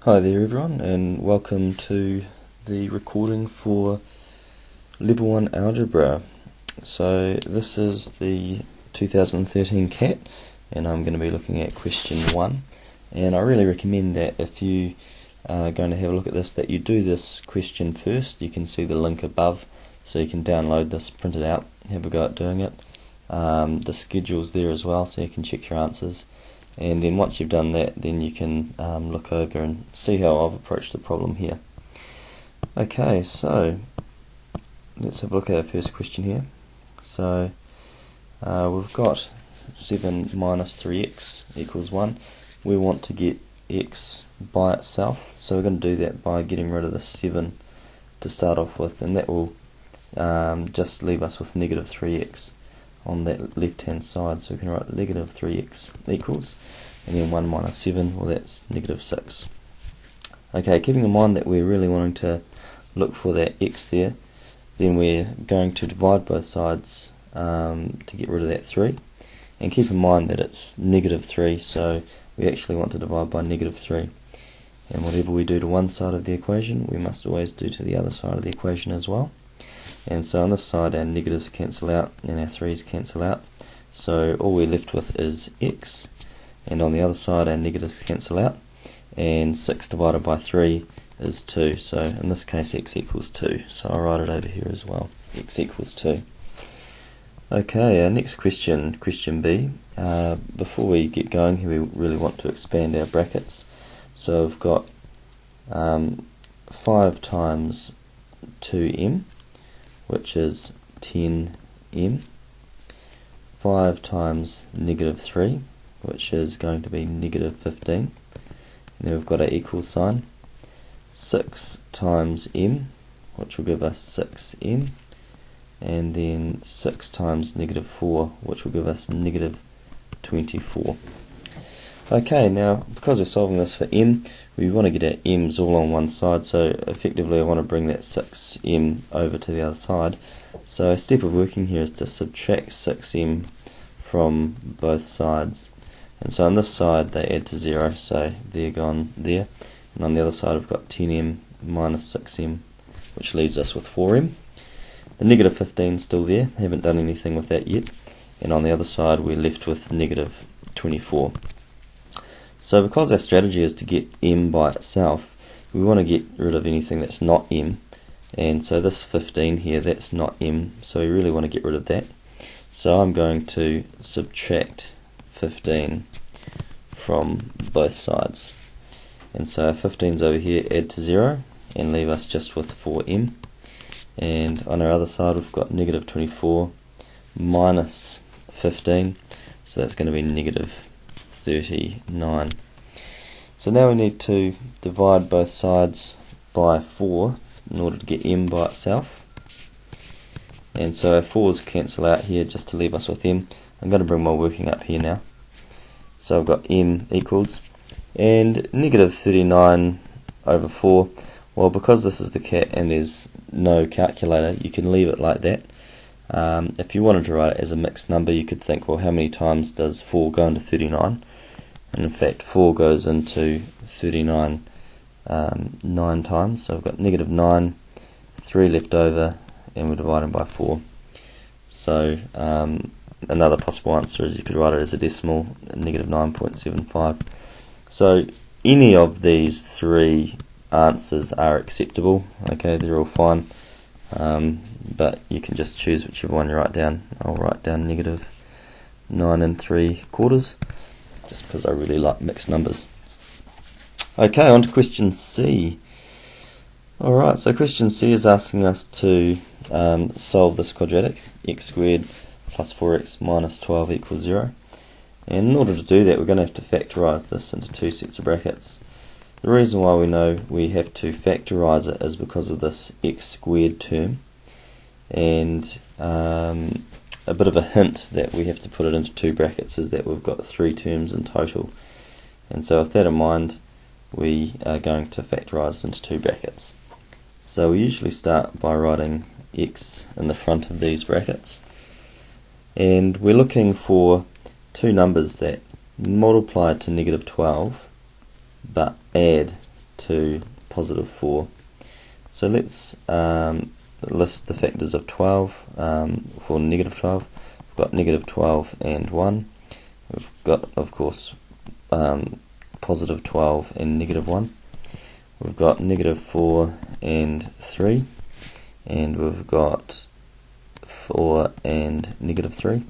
Hi there everyone, and welcome to the recording for Level 1 Algebra. So this is the 2013 CAT, and I'm going to be looking at question 1. And I really recommend that if you are going to have a look at this, that you do this question first. You can see the link above, so you can download this, print it out, have a go at doing it. The schedule's there as well, so you can check your answers. And then once you've done that, then you can look over and see how I've approached the problem here. Okay, so let's have a look at our first question here. So we've got 7 minus 3x equals 1. We want to get x by itself, so we're going to do that by getting rid of the 7 to start off with, and that will just leave us with negative 3x on that left hand side. So we can write negative 3x equals, and then 1 minus 7, well that's negative 6. Okay, keeping in mind that we're really wanting to look for that x there, then we're going to divide both sides to get rid of that 3, and keep in mind that it's negative 3, so we actually want to divide by negative 3, and whatever we do to one side of the equation we must always do to the other side of the equation as well. And so on this side our negatives cancel out and our 3's cancel out, so all we're left with is x, and on the other side our negatives cancel out, and 6 divided by 3 is 2, so in this case x equals 2, so I'll write it over here as well, x equals 2. Okay, our next question, question B. Before we get going here, we really want to expand our brackets, so we've got 5 times 2m, which is 10m, 5 times negative 3, which is going to be negative 15, and then we've got our equal sign, 6 times m, which will give us 6m, and then 6 times negative 4, which will give us negative 24. Okay, now because we're solving this for m, we want to get our m's all on one side, so effectively I want to bring that 6m over to the other side. So a step of working here is to subtract 6m from both sides. And so on this side they add to 0, so they're gone there. And on the other side we've got 10m minus 6m, which leaves us with 4m. The negative 15 is still there, haven't done anything with that yet. And on the other side we're left with negative 24. So because our strategy is to get m by itself, we want to get rid of anything that's not m, and so this 15 here, that's not m, so we really want to get rid of that. So I'm going to subtract 15 from both sides, and so 15's over here, add to 0 and leave us just with 4m, and on our other side we've got negative 24 minus 15, so that's going to be negative 39. So now we need to divide both sides by 4 in order to get m by itself. And so our 4's cancel out here just to leave us with m. I'm going to bring my working up here now. So I've got m equals, and negative 39 over 4, well because this is the CAT and there's no calculator, you can leave it like that. If you wanted to write it as a mixed number, you could think, well, how many times does 4 go into 39? And in fact 4 goes into 39 9 times, so I've got negative 9, 3 left over, and we're dividing by 4. So another possible answer is you could write it as a decimal, negative 9.75. So any of these three answers are acceptable, okay, they're all fine. But you can just choose whichever one you write down. I'll write down negative 9 3/4, just because I really like mixed numbers. Okay, on to question C. Alright, so question C is asking us to solve this quadratic, x squared plus 4x minus 12 equals 0. And in order to do that we're going to have to factorise this into two sets of brackets. The reason why we know we have to factorise it is because of this x squared term, and a bit of a hint that we have to put it into two brackets is that we've got 3 terms in total, and so with that in mind we are going to factorise into two brackets. So we usually start by writing x in the front of these brackets, and we're looking for two numbers that multiply to negative 12 but add to positive 4. So let's list the factors of 12 for negative 12. We've got negative 12 and 1. We've got, of course, positive 12 and negative 1. We've got negative 4 and 3. And we've got 4 and negative 3.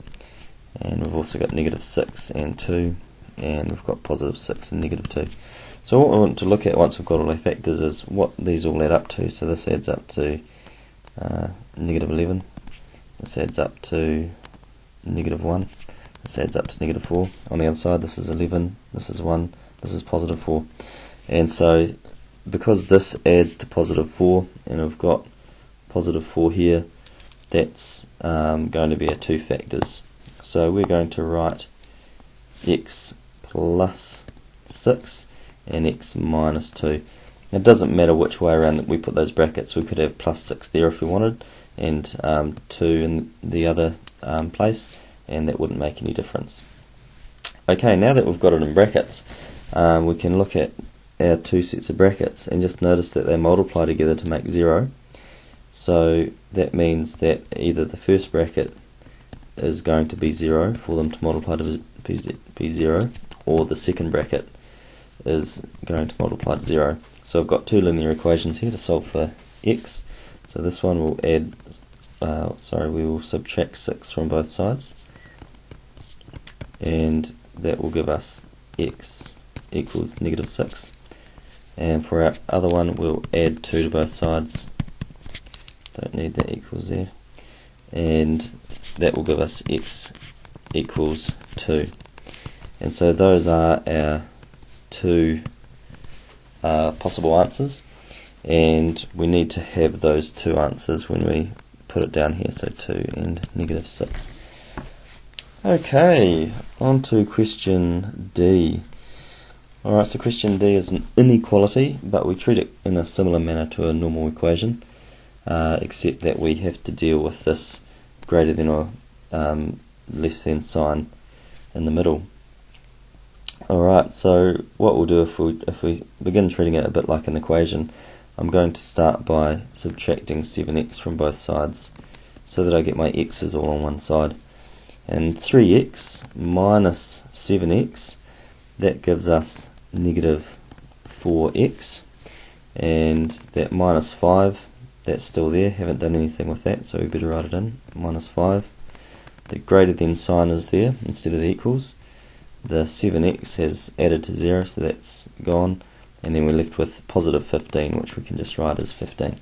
And we've also got negative 6 and 2. And we've got positive 6 and negative 2. So what we want to look at once we've got all our factors is what these all add up to. So this adds up to negative 11. This adds up to negative 1. This adds up to negative 4. On the other side, this is 11. This is 1. This is positive 4. And so because this adds to positive 4, and we've got positive 4 here, that's going to be our two factors. So we're going to write x plus 6 and x minus 2. It doesn't matter which way around that we put those brackets. We could have plus 6 there if we wanted, and 2 in the other place, and that wouldn't make any difference. Okay, now that we've got it in brackets, we can look at our two sets of brackets and just notice that they multiply together to make 0. So that means that either the first bracket is going to be 0 for them to multiply to be 0, or the second bracket is going to multiply to 0. So I've got two linear equations here to solve for x. So this one will add, we will subtract 6 from both sides, and that will give us x equals negative 6. And for our other one, we'll add 2 to both sides. Don't need that equals there. And that will give us x equals 2. And so those are our two possible answers, and we need to have those two answers when we put it down here, so 2 and negative 6. Okay, on to question D. Alright, so question D is an inequality, but we treat it in a similar manner to a normal equation, except that we have to deal with this greater than or less than sign in the middle. Alright, so what we'll do if we begin treating it a bit like an equation, I'm going to start by subtracting 7x from both sides so that I get my x's all on one side. And 3x minus 7x, that gives us negative 4x, and that minus 5, that's still there, haven't done anything with that, so we better write it in, minus 5. The greater than sign is there instead of the equals. The 7x has added to 0, so that's gone, and then we're left with positive 15, which we can just write as 15.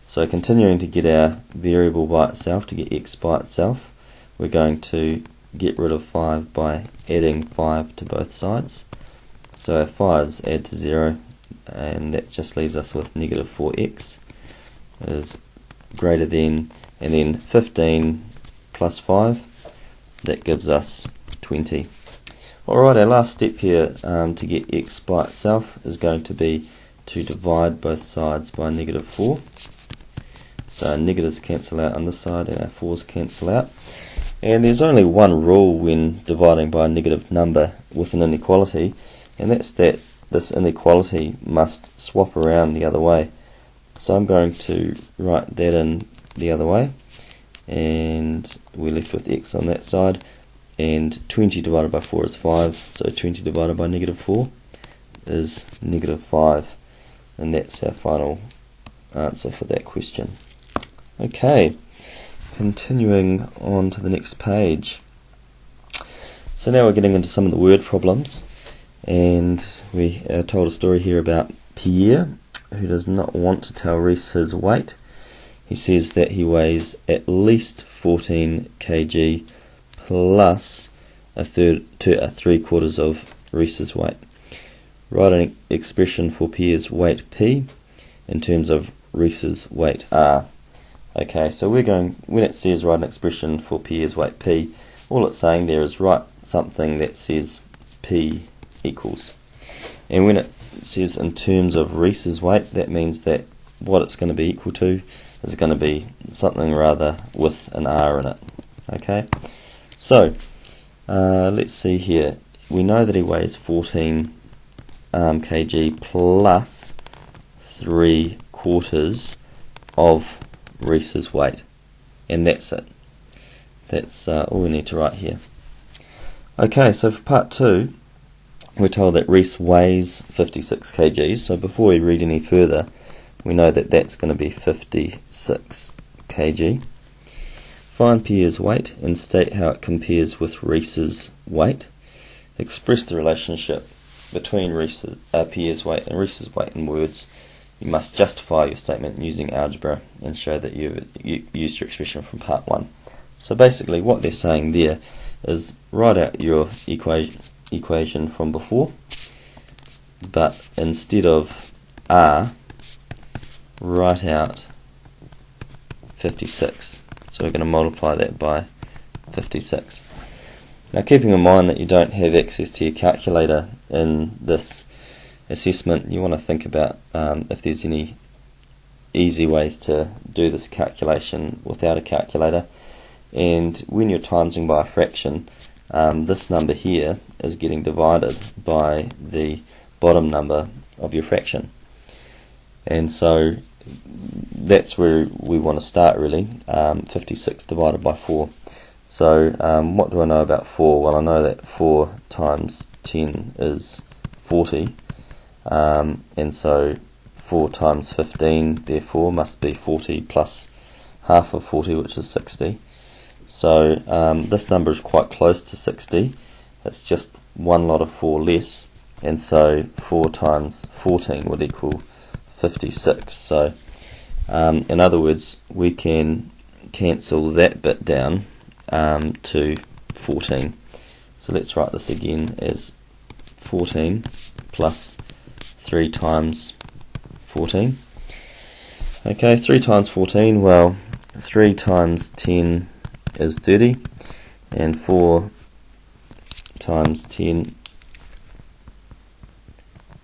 So continuing to get our variable by itself, to get x by itself, we're going to get rid of 5 by adding 5 to both sides. So our 5's add to 0, and that just leaves us with negative 4x is greater than, and then 15 plus 5, that gives us 20. Alright, our last step here to get x by itself is going to be to divide both sides by negative 4. So our negatives cancel out on this side and our 4's cancel out. And there's only one rule when dividing by a negative number with an inequality, and that's that this inequality must swap around the other way. So I'm going to write that in the other way, and we're left with x on that side, and 20 divided by 4 is 5, so 20 divided by negative 4 is negative 5, and that's our final answer for that question. Okay, continuing on to the next page. So now we're getting into some of the word problems, and we are told a story here about Pierre, who does not want to tell Reese his weight. He says that he weighs at least 14 kg plus a three-quarters of Reese's weight. Write an expression for Pierre's weight P in terms of Reese's weight R. Okay, so we're going, when it says write an expression for Pierre's weight P, all it's saying there is write something that says P equals. And when it says in terms of Reese's weight, that means that what it's going to be equal to is going to be something rather with an R in it. Okay, so let's see here. We know that he weighs 14 kg plus 3/4 of Reese's weight, and that's it. That's all we need to write here. Okay, so for part 2, we're told that Reese weighs 56 kg, so before we read any further, we know that that's going to be 56 kg. Find Pierre's weight and state how it compares with Reese's weight. Express the relationship between Pierre's weight and Reese's weight in words. You must justify your statement using algebra and show that you used your expression from part 1. So basically what they're saying there is write out your equation from before, but instead of R, write out 56. So we're going to multiply that by 56. Now, keeping in mind that you don't have access to your calculator in this assessment, you want to think about if there's any easy ways to do this calculation without a calculator. And when you're timesing by a fraction, this number here is getting divided by the bottom number of your fraction. And so that's where we want to start really, 56 divided by 4. So what do I know about 4? Well, I know that 4 times 10 is 40, and so 4 times 15 therefore must be 40 plus half of 40, which is 60. So this number is quite close to 60. It's just one lot of 4 less, and so 4 times 14 would equal 56. So in other words, we can cancel that bit down to 14. So let's write this again as 14 plus 3 times 14. Okay, 3 times 14, well, 3 times 10 is 30, and 4 times 10,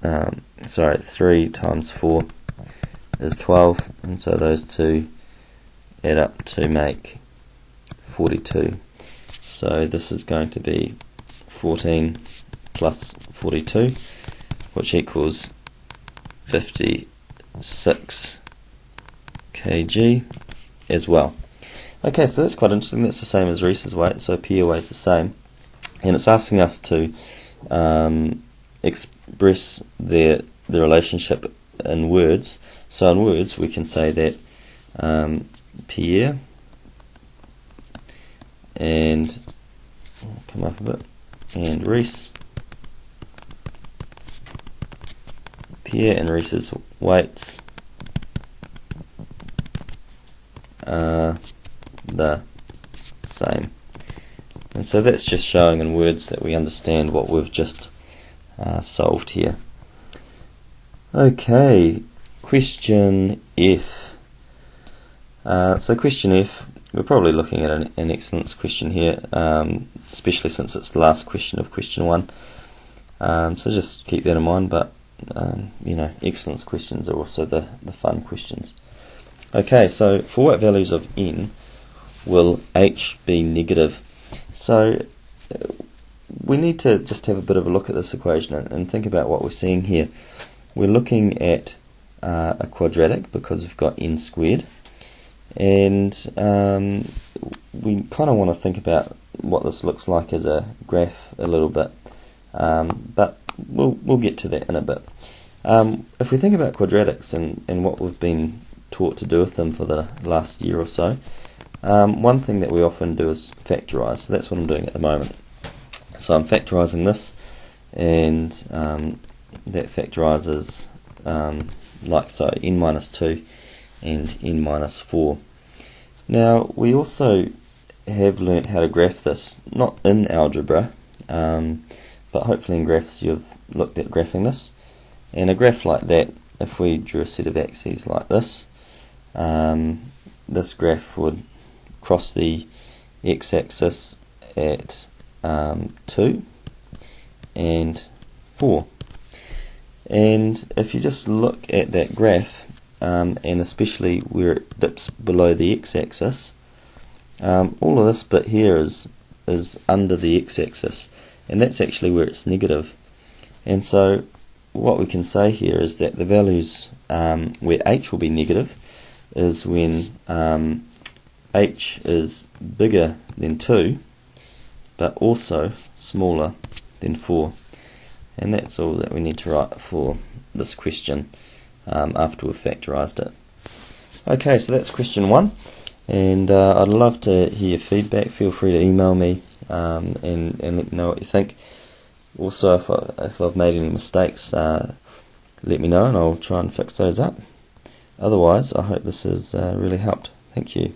3 times 4 is 12, and so those two add up to make 42. So this is going to be 14 plus 42, which equals 56 kg as well. Okay, so that's quite interesting. That's the same as Reese's weight, so Pierre weighs the same, and it's asking us to express the relationship in words. So in words we can say that Pierre and come up a bit, and Reese, Pierre and Reese's weights are the same. And so that's just showing in words that we understand what we've just solved here. Okay, question F. So question F, we're probably looking at an excellence question here, especially since it's the last question of question 1. So just keep that in mind, but you know, excellence questions are also the fun questions. Okay, so for what values of n will h be negative? So we need to just have a bit of a look at this equation and think about what we're seeing here. We're looking at a quadratic because we've got n squared, and we kind of want to think about what this looks like as a graph a little bit, but we'll get to that in a bit. If we think about quadratics and what we've been taught to do with them for the last year or so, one thing that we often do is factorize. So that's what I'm doing at the moment. So I'm factorizing this, and that factorizes like so, n minus 2 and n minus 4. Now we also have learnt how to graph this, not in algebra, but hopefully in graphs you've looked at graphing this. And a graph like that, if we drew a set of axes like this, this graph would cross the x-axis at 2 and 4. And if you just look at that graph, and especially where it dips below the x-axis, all of this bit here is under the x-axis, and that's actually where it's negative. And so what we can say here is that the values where h will be negative is when h is bigger than 2 but also smaller than 4. And that's all that we need to write for this question after we've factorised it. Okay, so that's question 1, and I'd love to hear your feedback. Feel free to email me and let me know what you think. Also, if I've made any mistakes, let me know and I'll try and fix those up. Otherwise, I hope this has really helped. Thank you.